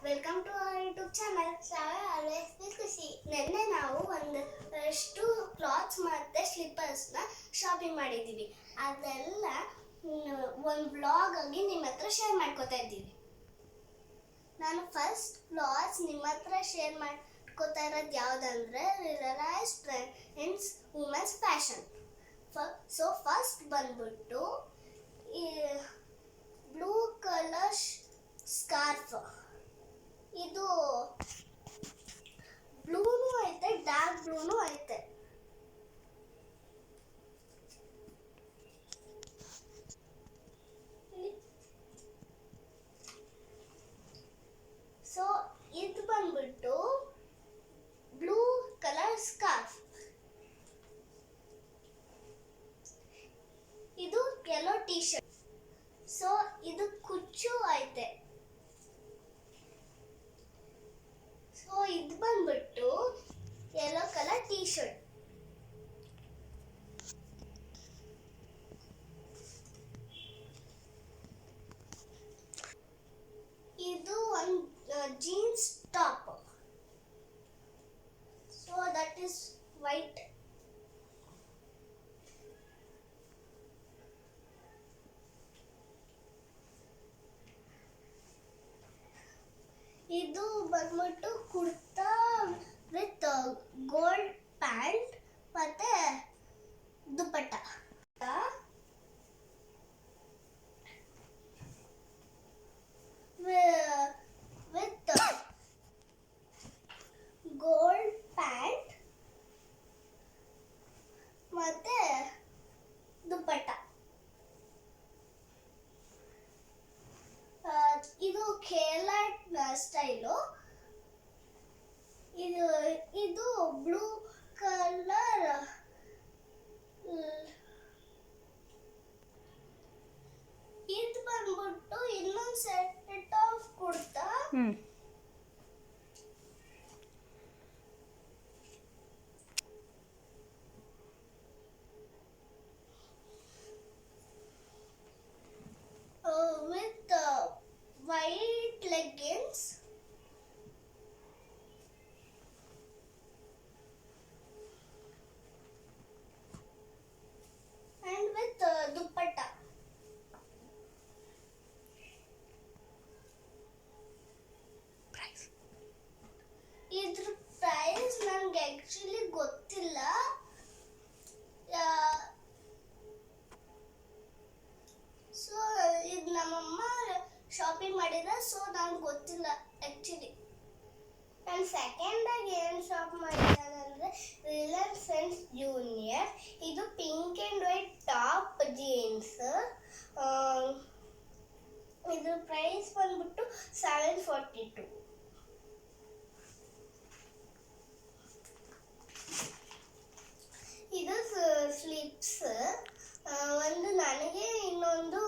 Welcome to our YouTube channel always with Khushi. ನಿನ್ನೆ ನಾವು ಒಂದಷ್ಟು ಕ್ಲಾತ್ಸ್ ಮತ್ತು ಸ್ಲಿಪ್ಪರ್ಸ್ನ ಶಾಪಿಂಗ್ ಮಾಡಿದ್ದೀವಿ. ಅದೆಲ್ಲ ಒಂದು ಬ್ಲಾಗ್ ಆಗಿ ನಿಮ್ಮ ಹತ್ರ ಶೇರ್ ಮಾಡ್ಕೋತಾ ಇದ್ದೀವಿ. ನಾನು ಫಸ್ಟ್ ಕ್ಲಾತ್ಸ್ ನಿಮ್ಮ ಹತ್ರ ಶೇರ್ ಮಾಡ್ಕೋತಾ ಇರೋದು ಯಾವುದಂದ್ರೆ realise trends women's fashion. So first ಬಂದ್ಬಿಟ್ಟು ಬ್ಲೂ ಕಲರ್ ಸ್ಕಾರ್ಫ್. ಇದು ಬ್ಲೂನು ಐತೆ, ಡಾರ್ಕ್ ಬ್ಲೂನು ಐತೆ. ಸೊ ಇದು ಬಂದ್ಬಿಟ್ಟು ಬ್ಲೂ ಕಲರ್ ಸ್ಕಾರ್ಫ್. ಇದು ಯೆಲ್ಲೋ ಟೀ ಶರ್ಟ್. ಸೊ ಇದು ಕುಚ್ಚು ಐತೆ. ಸೊ ಇದು ಬಂದ್ಬಿಟ್ಟು ಯೆಲ್ಲೋ ಕಲರ್ ಟೀ ಶರ್ಟ್. ಇದು ಒಂದು jeans top. So that is white. ಇದು ಬಂದ್ಬಿಟ್ಟು ಕುರ್ತಾ ವಿತ್ ಗೋಲ್ಡ್ ಪ್ಯಾಂಟ್ ಮತ್ತೆ ದುಪಟ್ಟ ವಿತ್ ಗೋಲ್ಡ್ ಪ್ಯಾಂಟ್ ಮತ್ತೆ ದುಪಟ್ಟ. ಇದು ಕೇರಳ ಸ್ಟೈಲು. ಇದು ಬ್ಲೂ ಕಲರ್. ಇದು ಬಂದ್ಬಿಟ್ಟು ಇನ್ನೊಂದು set of kurta. With white leggings and with dupatta. ಇದ್ರ ಪ್ರೈಸ್ ನನಗೆ ಆಕ್ಚುಲಿ ಗೊತ್ತಿಲ್ಲ. ಸೊ ಇದು ನಮ್ಮಮ್ಮ ಶಾಪಿಂಗ್ ಮಾಡಿದ. ಸೊ ನನಗೆ ಗೊತ್ತಿಲ್ಲ ಆ್ಯಕ್ಚುಲಿ. ನಾನು ಸೆಕೆಂಡಾಗಿ ಏನು ಶಾಪ್ ಮಾಡಿದ್ದಾನಂದರೆ ರಿಲಯನ್ಸ್ ಫ್ರೆಂಡ್ಸ್ ಜೂನಿಯರ್. ಇದು pink and white top jeans. ಇದ್ರ ಪ್ರೈಸ್ ಬಂದ್ಬಿಟ್ಟು $742. ಇದು ಸ್ಲಿಪ್ಸ್. ಒಂದು ನನಗೆ, ಇನ್ನೊಂದು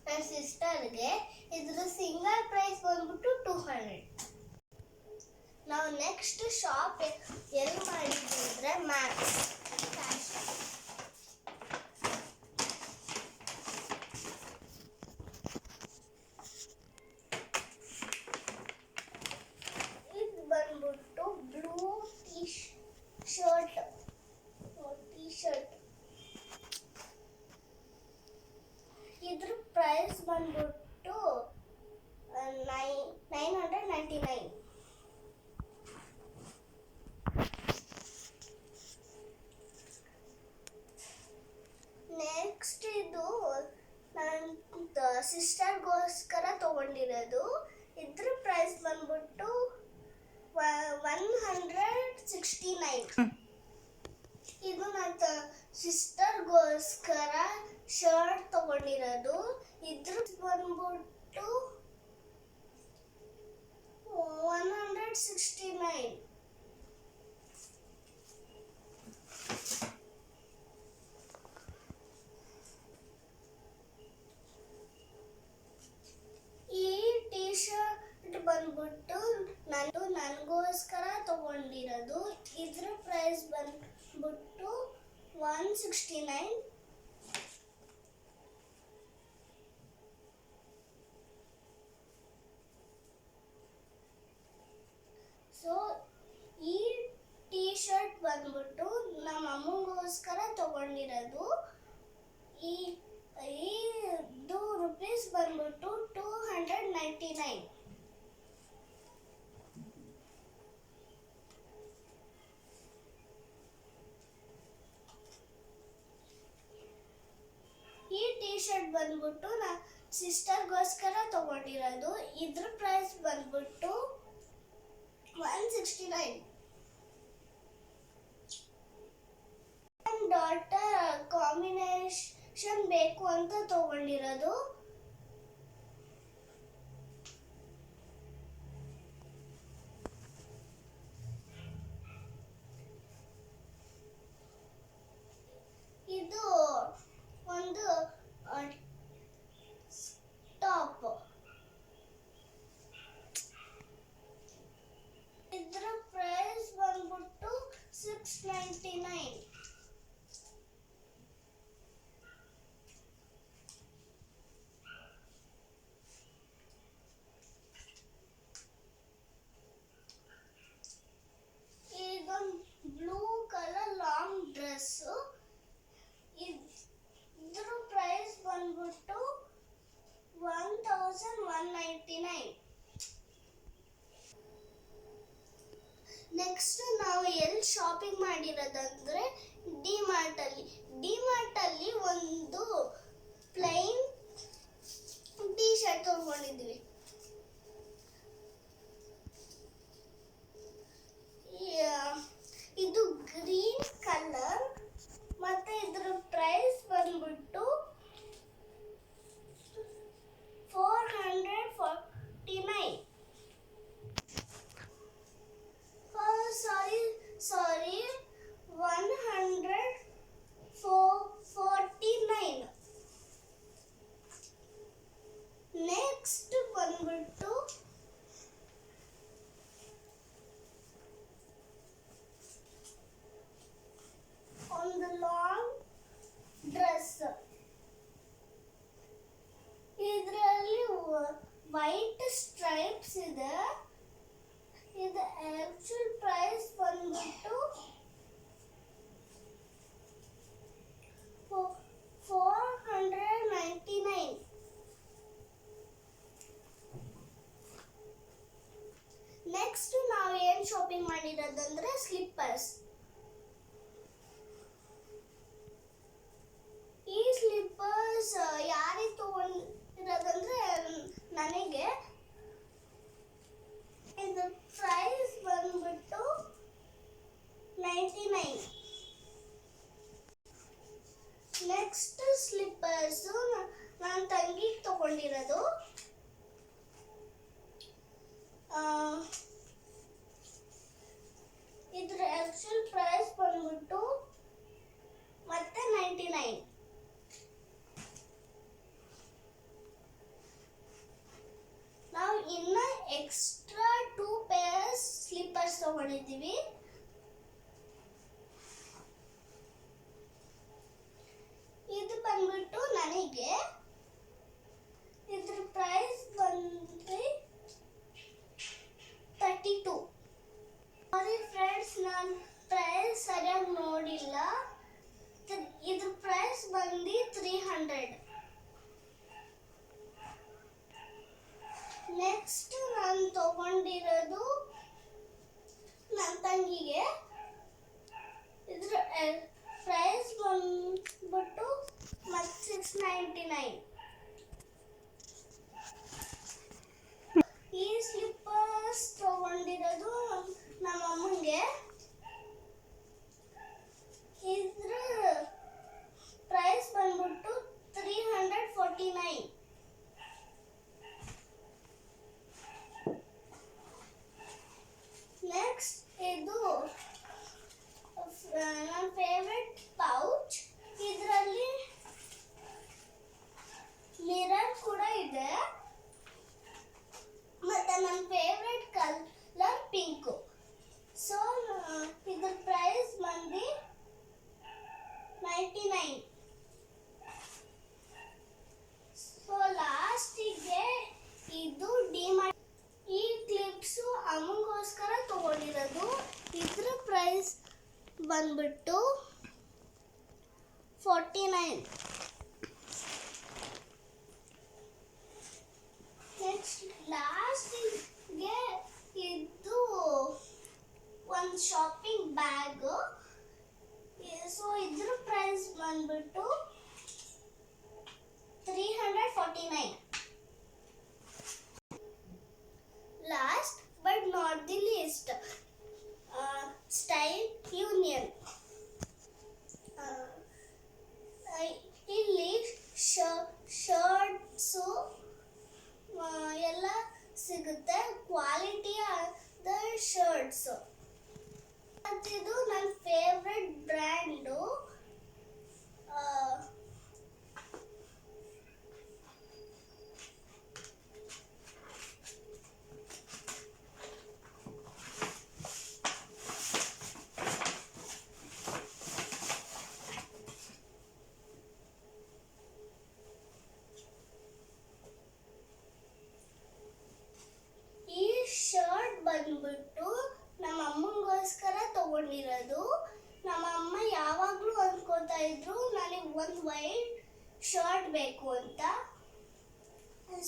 ನನ್ನ ಸಿಸ್ಟರ್ಗೆ. ಇದ್ರ ಸಿಂಗಲ್ ಪ್ರೈಸ್ ಬಂದ್ಬಿಟ್ಟು $200. ನಾವು ನೆಕ್ಸ್ಟ್ ಶಾಪ್ ಎಲ್ಲಿ ಮಾಡಿದ್ವಿ ಅಂದರೆ ಮ್ಯಾಕ್ಸ್ ಫ್ಯಾಷನ್. ಇದು ಬಂದ್ಬಿಟ್ಟು ಬ್ಲೂ ಶರ್ಟ್. ಇದ್ರ ಪ್ರೈಸ್ ಬಂದ್ಬಿಟ್ಟು $999. ನೆಕ್ಸ್ಟ್ ಇದು ನನ್ನ ಸಿಸ್ಟರ್ಗೋಸ್ಕರ ತಗೊಂಡಿರೋದು. ಇದ್ರ ಪ್ರೈಸ್ ಬಂದ್ಬಿಟ್ಟು $169. ಇದು ನನ್ನ ಸಿಸ್ಟರ್ಗೋಸ್ಕರ ಶರ್ಟ್ ತಗೊಂಡಿರೋದು. ಇದ್ರ ಬಂದ್ಬಿಟ್ಟು $169. ಈ ಟೀ ಶರ್ಟ್ ಬಂದ್ಬಿಟ್ಟು ನನಗೋಸ್ಕರ ತಗೊಂಡಿರೋದು. ಇದ್ರ ಪ್ರೈಸ್ ಬಂದ್ಬಿಟ್ಟು $169. ತಗೊಂಡಿರೋದು. ಇದು ರುಪೀಸ್ ಬಂದ್ಬಿಟ್ಟು 299. ಈ ಟಿ ಶರ್ಟ್ ಬಂದ್ಬಿಟ್ಟು ನಾ ಸಿಸ್ಟರ್ಗೋಸ್ಕರ ತಗೊಂಡಿರೋದು. ಇದ್ರ ಪ್ರೈಸ್ ಬಂದ್ಬಿಟ್ಟು 169. ಡಾಟರ್ ಕಾಂಬಿನೇಷನ್ ಬೇಕು ಅಂತ ತಗೊಂಡಿರೋದು. ಇದು ಒಂದು ಟಾಪ್. ಇದರ ಪ್ರೈಸ್ ಬಂದ್ಬಿಟ್ಟು 699. Blue colour long dress. ಇದ್ರ ಪ್ರೈಸ್ ಬಂದ್ಬಿಟ್ಟು 1199. ನೆಕ್ಸ್ಟ್ ನಾವು ಎಲ್ಲಿ ಶಾಪಿಂಗ್ ಮಾಡಿರೋದಂದ್ರೆ ಡಿಮಾರ್ಟ್ ಅಲ್ಲಿ ಒಂದು ಪ್ಲೈನ್ ಟಿ ಶರ್ಟ್ ತಗೊಂಡಿದ್ವಿ. ಇದು ಗ್ರೀನ್ ಕಲರ್ ಮತ್ತೆ ಇದರ ಪ್ರೈಸ್ ಬಂದ್ಬಿಟ್ಟು 449. ಸಾರಿ 149. ನೆಕ್ಸ್ಟ್ ಬಂದ್ಬಿಟ್ಟು ಒಂದು ಲಾಂಗ್ ಡ್ರೆಸ್. ಇದರಲ್ಲಿ ವೈಟ್ ಸ್ಟ್ರೈಪ್ಸ್ ಇದೆ. ಇದು ಆಕ್ಚುಲ್ ಪ್ರೈಸ್ ಬಂದ್ಬಿಟ್ಟು 499. ನೆಕ್ಸ್ಟ್ ನಾವು ಏನ್ ಶಾಪಿಂಗ್ ಮಾಡಿರೋದಂದ್ರೆ ಸ್ಲಿಪ್ಪರ್ಸ್. ಈ ಸ್ಲಿಪ್ಪರ್ಸ್ ಯಾರಿಗೆ ತಗೊಂಡಿರೋದಂದ್ರೆ ನನಗೆ. ಇದು ಪ್ರೈಸ್ ಬಂದ್ಬಿಟ್ಟು 99. ನೆಕ್ಸ್ಟ್ ಸ್ಲಿಪ್ಪರ್ಸ್ ನನ್ನ ತಂಗಿಗೆ ತಗೊಂಡಿರೋದು. ಇದ್ರ ಆಕ್ಚುಲ್ ಪ್ರೈಸ್ ಬಂದ್ಬಿಟ್ಟು ಮತ್ತೆ 99. ನಾವು ಇನ್ನ ಎಕ್ಸ್ಟ್ರಾ 2 ಪೇರ್ಸ್ ಸ್ಲಿಪ್ಪರ್ಸ್ ತಗೊಂಡಿದ್ದೀವಿ. ಇದು ಬಂದ್ಬಿಟ್ಟು ನನಗೆ. ಇದ್ರ ಪ್ರೈಸ್ ಬಂದ್ರಿ 32. ಸಾರಿ ಫ್ರೆಂಡ್ಸ್, ನಾನು ಪ್ರೈಸ್ ಸರಿಯಾಗಿ ನೋಡಿಲ್ಲ. ಇದ್ರ ಪ್ರೈಸ್ ಬಂದು 300. ನೆಕ್ಸ್ಟ್ ನಾನು ತಗೊಂಡಿರೋದು ನನ್ನ ತಂಗಿಗೆ. ಇದ್ರ ಪ್ರೈಸ್ ಬಂದ್ಬಿಟ್ಟು ಮತ್ತೆ 699. ಈ ಸ್ಲಿಪ್ಪರ್ಸ್ ತಗೊಂಡಿರೋದು ನಮ್ಮ ಅಮ್ಮಂಗೆ. ಇದ್ರ ಪ್ರೈಸ್ ಬಂದ್ಬಿಟ್ಟು 349. ನೆಕ್ಸ್ಟ್ ಇದು ನನ್ನ ಫೇವ್ರೆಟ್ ಪೌಚ್. ಇದರಲ್ಲಿ ಮಿರರ್ ಕೂಡ ಇದೆ. ಮತ್ತೆ ನನ್ನ ಫೇವ್ರೆಟ್ ಕಲರ್ ಪಿಂಕ್. ಸೊ ಇದ್ರ ಪ್ರೈಸ್ ಬಂದು 99. ಸೊ ಲಾಸ್ಟಿಗೆ ಇದು ಡಿಮಾರ್ಟ್. ಈ ಕ್ಲಿಪ್ಸು ಅಮ್ಮಗೋಸ್ಕರ ತಗೊಂಡಿರೋದು. ಇದ್ರ ಪ್ರೈಸ್ ಬಂದ್ಬಿಟ್ಟು 40. $149. ನೆಕ್ಸ್ಟ್ ಲಾಸ್ಟ್ ಗೆ ಇದು ಒಂದು ಶಾಪಿಂಗ್ ಬ್ಯಾಗ್. ಸೊ ಇದ್ರ ಪ್ರೈಸ್ ಬಂದ್ಬಿಟ್ಟು $349. Last but not the least, Style Union. ಇಲ್ಲಿ ಶರ್ಟ್ಸು ಎಲ್ಲ ಸಿಗುತ್ತೆ, ಕ್ವಾಲಿಟಿ ಆದ ಶರ್ಟ್ಸು. ಇದು ನನ್ನ ಫೇವ್ರೆಟ್ ಬ್ರ್ಯಾಂಡು. ಬಂದ್ಬಿಟ್ಟು ನಮ್ಮ ಅಮ್ಮಂಗೋಸ್ಕರ ತಗೊಂಡಿರೋದು. ನಮ್ಮ ಅಮ್ಮ ಯಾವಾಗಲೂ ಅನ್ಕೋತಾ ಇದ್ರು ನನಗೆ ಒಂದು ವೈಟ್ ಶರ್ಟ್ ಬೇಕು ಅಂತ.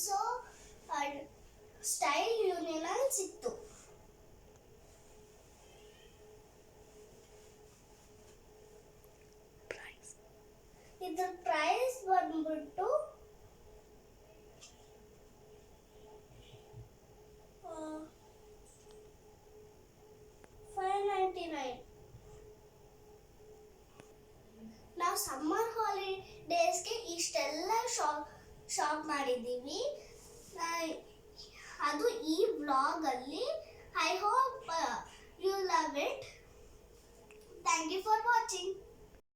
ಸೊ ಸ್ಟೈಲ್ ಯೂನಿಯನ್ ಸಿಕ್ತು. ಇದ್ರ ಪ್ರೈಸ್ ಬಂದ್ಬಿಟ್ಟು $599. ನಾವು ಸಮ್ಮರ್ ಹಾಲಿಡೇಸ್ಗೆ ಇಷ್ಟೆಲ್ಲ ಶಾಪ್ ಮಾಡಿದ್ದೀವಿ. ಅದು ಈ ವ್ಲಾಗಲ್ಲಿ. I hope you love it. Thank you for watching.